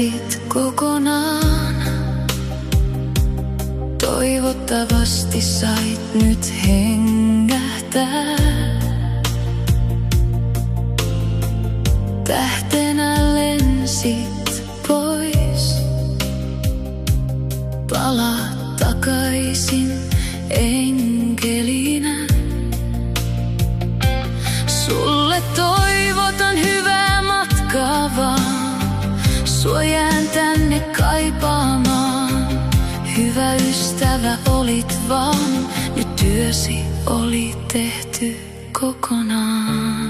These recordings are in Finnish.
jätit kokonaan. Toivottavasti sait nyt hengähtää. Tähtenä lensit pois. Palaa takaisin enkelinä. Sulle toivotan hyvää matkaa vaan. Sua jään tänne kaipaamaan. Hyvä ystävä olit vaan. Nyt työsi oli tehty kokonaan.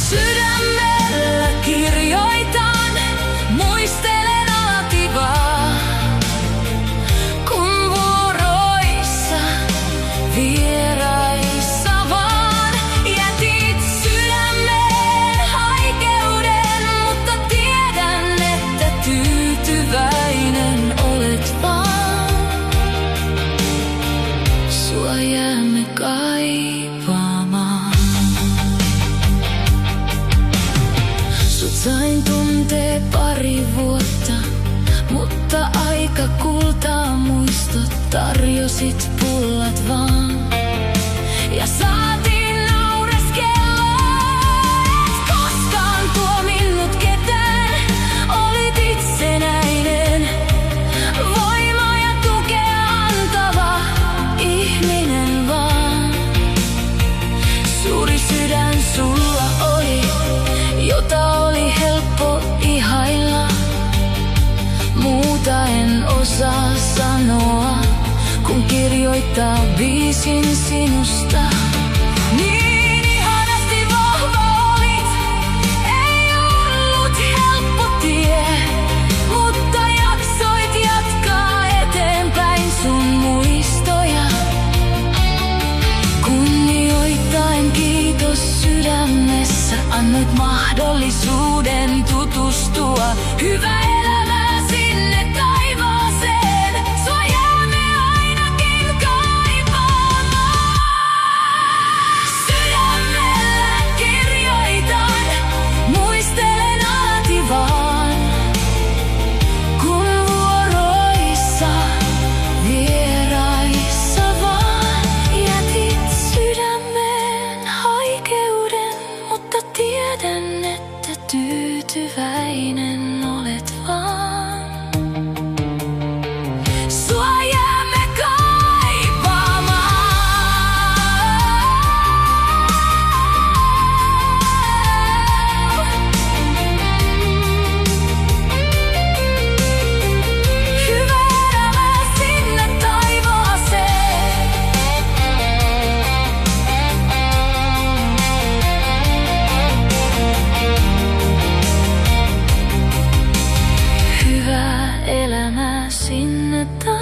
Sydämellä kirjoitan, muistelen alati vaan. Kun vuoroissa, vieraissa vaan jätit sydämeen haikeuden, mutta tiedän, että tyytyväinen olet vaan. Sua jäämme kaipaamaan. Sain tuntee pari vuotta, mutta aika kultaa muistot. Tarjosit pullat vaan ja saatiin naureskella. Et koskaan tuominnut ketään, olit itsenäinen, voima ja tukea antava ihminen vaan. Suuri sydän sulla oli, jota oli helppo ihailla. Muuta en osaa sanoa, kun kirjoittaa biisin sinusta. Niin ihanasti vahva olit, ei ollut helppo tie, mutta jaksoit jatkaa eteenpäin sun muistoja. Kunnioittaen kiitos sydämessä, annoit mahdollisuuden tutustua. Hyvää elämää sinne taivaaseen, sua jäämme ainakin kaipaamaan. Sydämellä kirjoitan, muistelen alati vaan. Kun vuoroissa, vieraissa vaan jätit sydämeen haikeuden, mutta tiedän, että tyytyväinen olet vaan. Sua jäämme kaipaamaan. Hyvää elämää sinne taivaaseen. Hyvää elämää sinne taivaaseen.